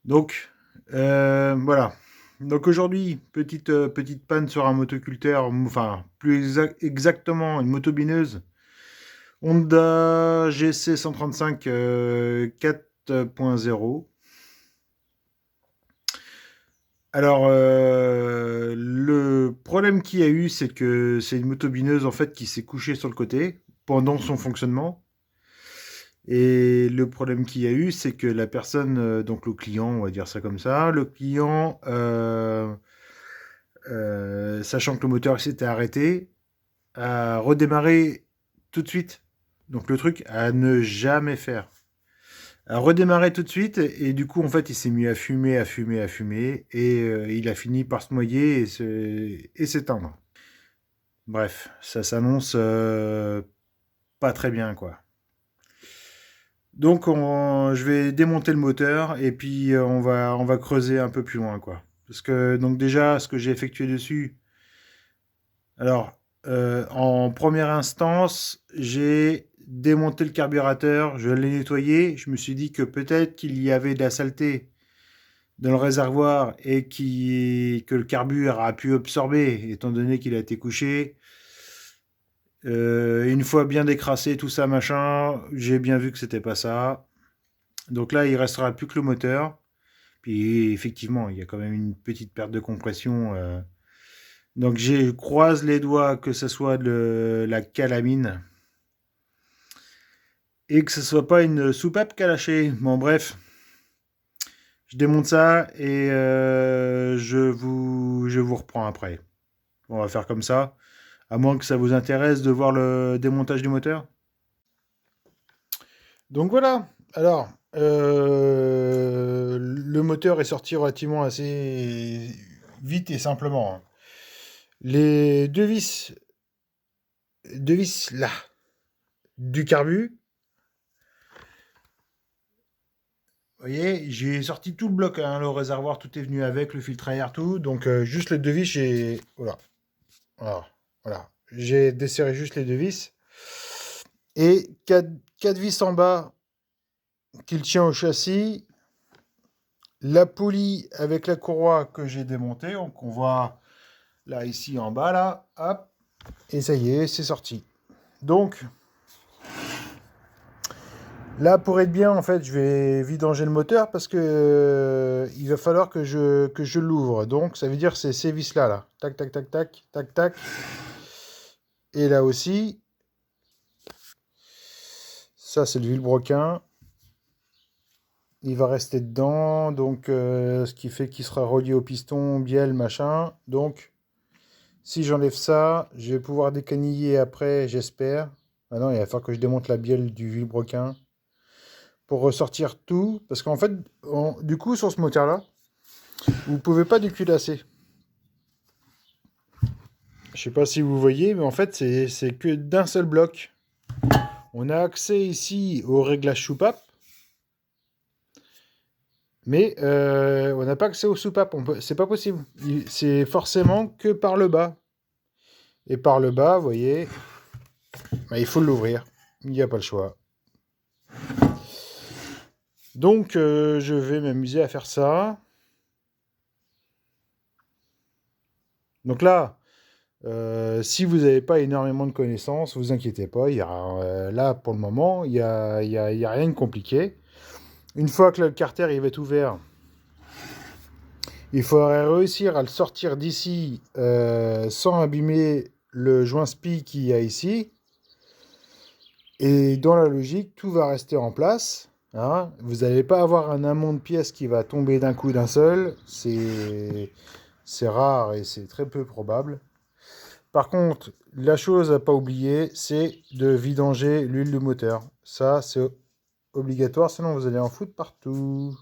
Donc, voilà. Donc aujourd'hui, petite panne sur un motoculteur, enfin, exactement, une motobineuse. Honda GC 135 4.0. Alors, le problème qu'il y a eu, c'est que c'est une motobineuse en fait qui s'est couchée sur le côté pendant son fonctionnement. Et le problème qu'il y a eu, c'est que la personne, donc le client, on va dire ça comme ça, le client, sachant que le moteur s'était arrêté, a redémarré tout de suite. Donc le truc à ne jamais faire. A redémarré tout de suite et du coup en fait il s'est mis à fumer, à fumer, à fumer et il a fini par se noyer et s'éteindre. Bref, ça s'annonce pas très bien quoi. Donc je vais démonter le moteur et puis on va creuser un peu plus loin quoi. Parce que donc déjà ce que j'ai effectué dessus, alors en première instance j'ai démonté le carburateur, je l'ai nettoyé, je me suis dit que peut-être qu'il y avait de la saleté dans le réservoir et que le carburant a pu absorber étant donné qu'il a été couché. Une fois bien décrassé tout ça machin, j'ai bien vu que c'était pas ça. Donc là, il restera plus que le moteur. Puis effectivement, il y a quand même une petite perte de compression. Donc je croise les doigts que ce soit de la calamine et que ce soit pas une soupape qui a lâché. Bon bref, je démonte ça et je vous reprends après. On va faire comme ça. À moins que ça vous intéresse de voir le démontage du moteur. Donc voilà. Alors, le moteur est sorti relativement assez vite et simplement, hein. Les deux vis là, du carbu, vous voyez, j'ai sorti tout le bloc, hein, le réservoir, tout est venu avec, le filtre à air, tout. Donc juste les deux vis, j'ai... Voilà. Voilà. Voilà. J'ai desserré juste les deux vis. Et quatre vis en bas qui le tient au châssis. La poulie avec la courroie que j'ai démontée. Donc on voit là, ici en bas, là. Hop. Et ça y est, c'est sorti. Donc, là, pour être bien, en fait, je vais vidanger le moteur parce que il va falloir que je l'ouvre. Donc, ça veut dire que c'est ces vis-là, là. Tac, tac, tac, tac, tac, tac. Et là aussi. Ça, c'est le vilebrequin. Il va rester dedans. Donc, ce qui fait qu'il sera relié au piston, bielle, machin. Donc, si j'enlève ça, je vais pouvoir décaniller après, j'espère. Ah non, il va falloir que je démonte la bielle du vilebrequin pour ressortir tout. Parce qu'en fait, du coup, sur ce moteur-là, vous pouvez pas déculasser. Je sais pas si vous voyez, mais en fait, c'est que d'un seul bloc. On a accès ici au réglage soupape, mais on n'a pas accès aux soupapes. C'est pas possible. C'est forcément que par le bas. Et par le bas, vous voyez, bah, il faut l'ouvrir. Il n'y a pas le choix. Donc, je vais m'amuser à faire ça. Donc là, si vous n'avez pas énormément de connaissances, vous inquiétez pas. Là, pour le moment, il y a rien de compliqué. Une fois que le carter il va être ouvert, il faudrait réussir à le sortir d'ici sans abîmer le joint spi qu'il y a ici. Et dans la logique, tout va rester en place, hein. Vous n'allez pas avoir un amont de pièces qui va tomber d'un coup d'un seul. C'est rare et c'est très peu probable. Par contre, la chose à pas oublier, c'est de vidanger l'huile du moteur. Ça, c'est obligatoire, sinon vous allez en foutre partout.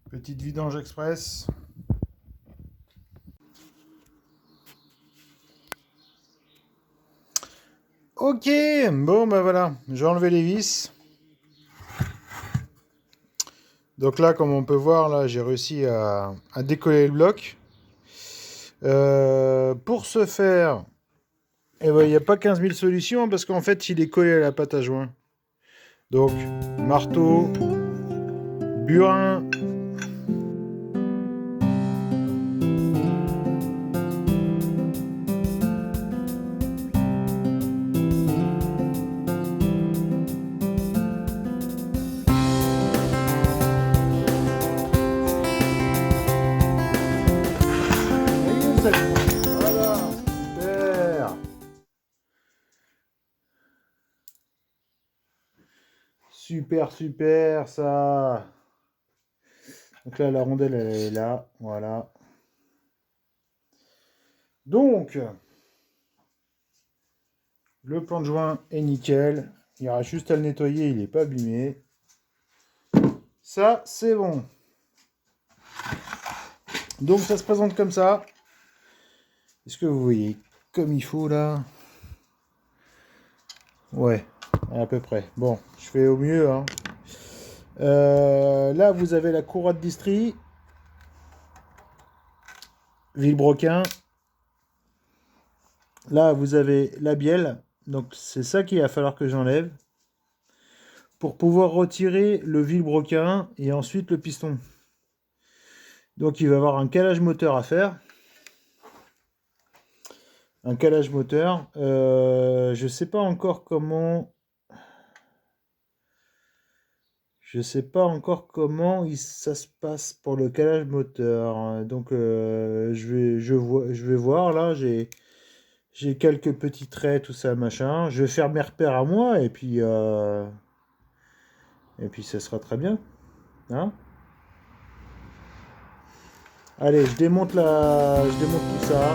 Petite vidange express. Ok, bon bah voilà, j'ai enlevé les vis. Donc là, comme on peut voir, là, j'ai réussi à décoller le bloc. Pour ce faire, eh ben, il n'y a pas 15 000 solutions parce qu'en fait, il est collé à la pâte à joint. Donc, marteau, burin. Voilà, super. Super, super, ça. Donc là, la rondelle, elle est là. Voilà. Donc, le plan de joint est nickel. Il y aura juste à le nettoyer, il n'est pas abîmé. Ça, c'est bon. Donc, ça se présente comme ça. Est-ce que vous voyez comme il faut, là? Ouais, à peu près. Bon, je fais au mieux, hein. Là, vous avez la courroie de distri. Villebroquin. Là, vous avez la bielle. Donc, c'est ça qu'il va falloir que j'enlève pour pouvoir retirer le vilebrequin et ensuite le piston. Donc, il va y avoir un calage moteur à faire. Un calage moteur. Je sais pas encore comment... Je sais pas encore comment ça se passe pour le calage moteur. Donc, je vais voir. Là, j'ai quelques petits traits, tout ça, machin. Je vais faire mes repères à moi et puis ça sera très bien. Hein? Allez, je démonte tout ça.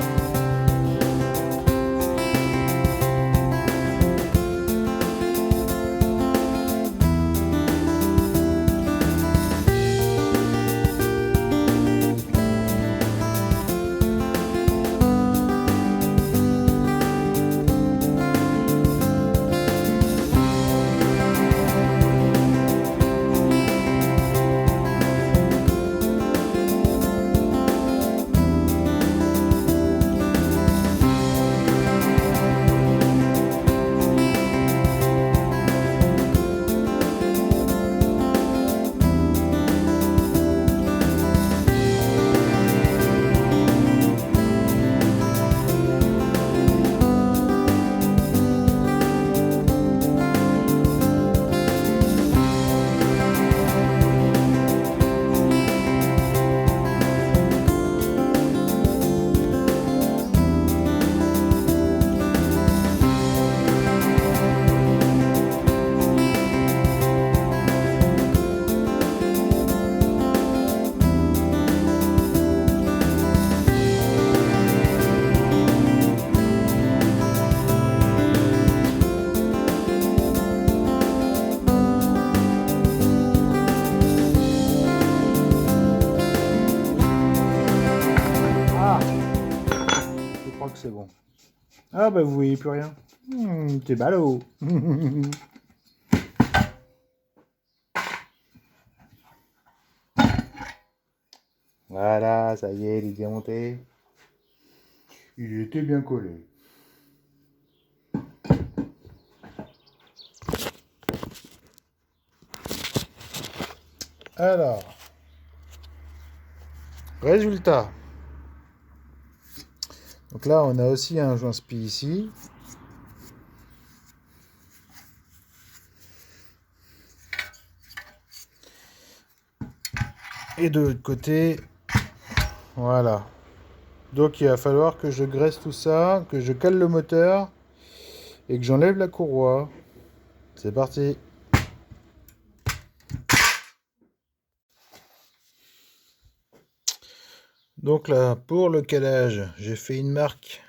Que c'est bon. Ah bah vous voyez plus rien. T'es ballot. Voilà, ça y est, il est démonté. Il était bien collé. Alors, résultat. Donc là, on a aussi un joint spi ici. Et de l'autre côté, voilà. Donc il va falloir que je graisse tout ça, que je cale le moteur et que j'enlève la courroie. C'est parti. Donc là, pour le calage, j'ai fait une marque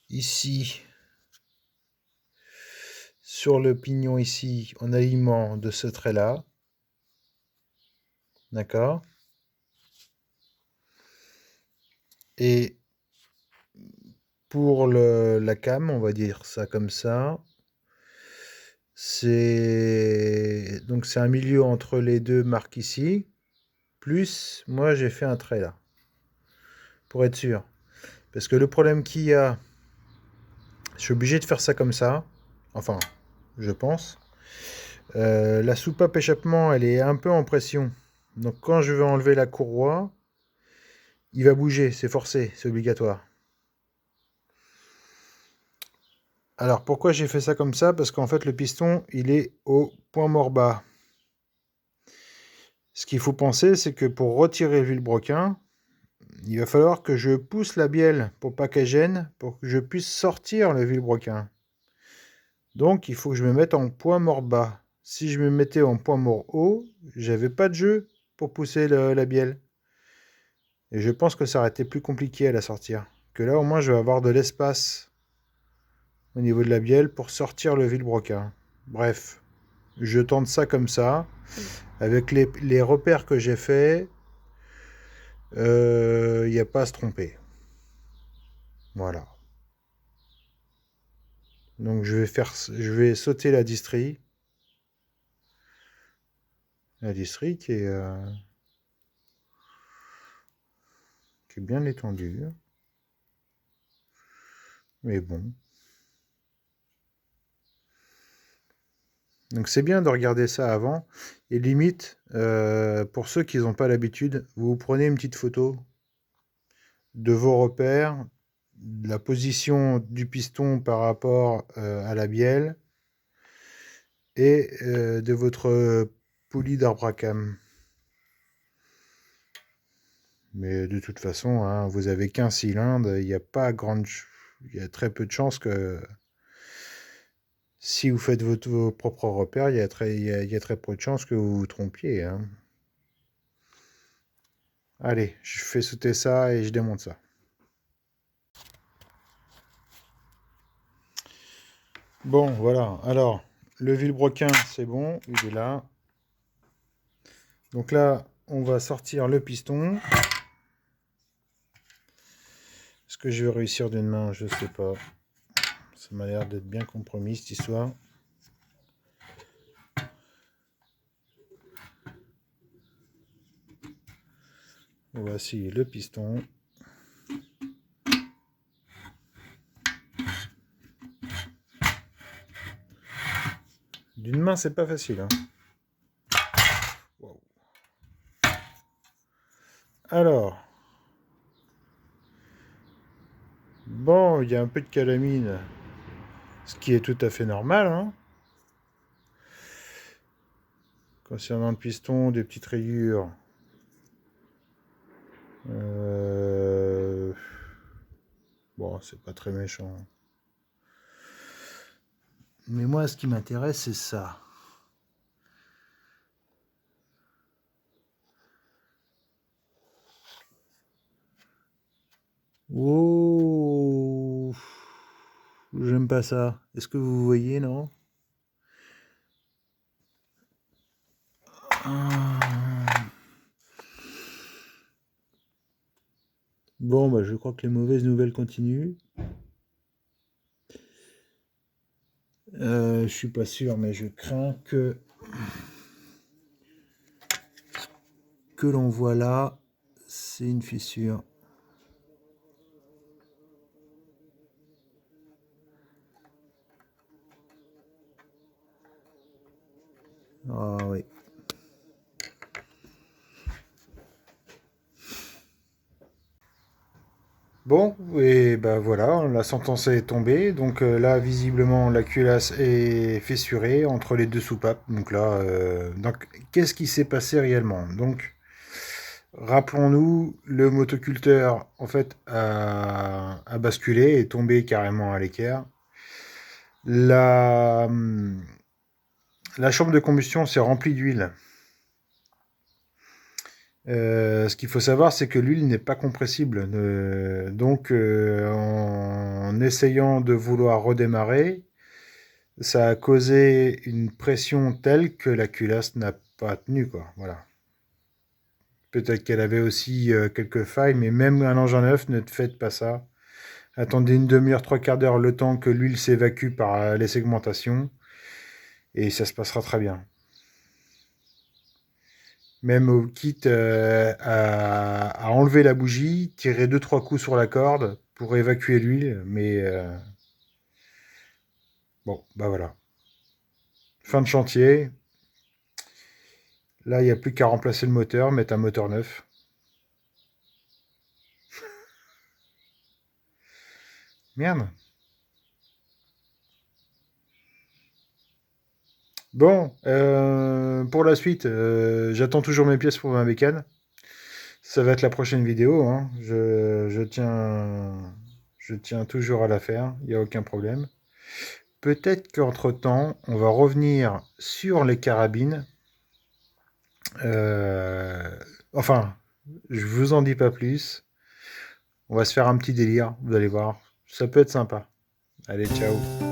ici sur le pignon ici en alignement de ce trait là. D'accord. Et pour la cam, on va dire ça comme ça. Donc c'est un milieu entre les deux marques ici. Plus, moi j'ai fait un trait là. Pour être sûr. Parce que le problème qu'il y a, je suis obligé de faire ça comme ça. Enfin, je pense. La soupape échappement, elle est un peu en pression. Donc quand je vais enlever la courroie, il va bouger, c'est forcé, c'est obligatoire. Alors pourquoi j'ai fait ça comme ça? Parce qu'en fait le piston, il est au point mort bas. Ce qu'il faut penser, c'est que pour retirer le vilebrequin, il va falloir que je pousse la bielle pour pas qu'elle gêne, pour que je puisse sortir le vilebrequin. Donc il faut que je me mette en point mort bas. Si je me mettais en point mort haut, j'avais pas de jeu pour pousser la bielle. Et je pense que ça aurait été plus compliqué à la sortir. Que là au moins je vais avoir de l'espace au niveau de la bielle pour sortir le vilebrequin. Bref, je tente ça comme ça. Avec les repères que j'ai faits, il n'y a pas à se tromper. Voilà. Donc je vais sauter la distrie. La distrie qui est bien étendue. Mais bon. Donc c'est bien de regarder ça avant. Et limite, pour ceux qui n'ont pas l'habitude, vous prenez une petite photo de vos repères, de la position du piston par rapport à la bielle et de votre poulie d'arbre à cam. Mais de toute façon, hein, vous avez qu'un cylindre, il y a très peu de chances que si vous faites vos propres repères, il y a très peu de chances que vous vous trompiez. Hein. Allez, je fais sauter ça et je démonte ça. Bon, voilà. Alors, le vilebrequin, c'est bon, il est là. Donc là, on va sortir le piston. Est-ce que je vais réussir d'une main? Je sais pas. Ça m'a l'air d'être bien compromis, cette histoire. Voici le piston. D'une main, c'est pas facile. Hein. Wow. Alors. Bon, il y a un peu de calamine. Ce qui est tout à fait normal. Hein. Concernant le piston, des petites rayures. Bon, c'est pas très méchant. Mais moi, ce qui m'intéresse, c'est ça. Oh, j'aime pas ça. Est-ce que vous voyez, non? Bon, bah, je crois que les mauvaises nouvelles continuent. Je suis pas sûr, mais je crains que l'on voit là, c'est une fissure. Ah oui. Bon, et ben voilà, la sentence est tombée. Donc là, visiblement, la culasse est fissurée entre les deux soupapes. Donc là, qu'est-ce qui s'est passé réellement? Donc, rappelons-nous, le motoculteur, en fait, a basculé, est tombé carrément à l'équerre. La chambre de combustion s'est remplie d'huile. Ce qu'il faut savoir, c'est que l'huile n'est pas compressible. Donc, en essayant de vouloir redémarrer, ça a causé une pression telle que la culasse n'a pas tenu, quoi. Voilà. Peut-être qu'elle avait aussi quelques failles, mais même un engin neuf, ne faites pas ça. Attendez une demi-heure, trois quarts d'heure, le temps que l'huile s'évacue par les segmentations, et ça se passera très bien. Même au kit à enlever la bougie, tirer 2-3 coups sur la corde pour évacuer l'huile, mais bon, bah voilà. fin de chantier. Là, il n'y a plus qu'à remplacer le moteur, mettre un moteur neuf. Merde. Bon, pour la suite, j'attends toujours mes pièces pour ma bécane. Ça va être la prochaine vidéo, hein. Je tiens toujours à la faire, il n'y a aucun problème. Peut-être qu'entre-temps, on va revenir sur les carabines. Enfin, je vous en dis pas plus. On va se faire un petit délire, vous allez voir. Ça peut être sympa. Allez, ciao.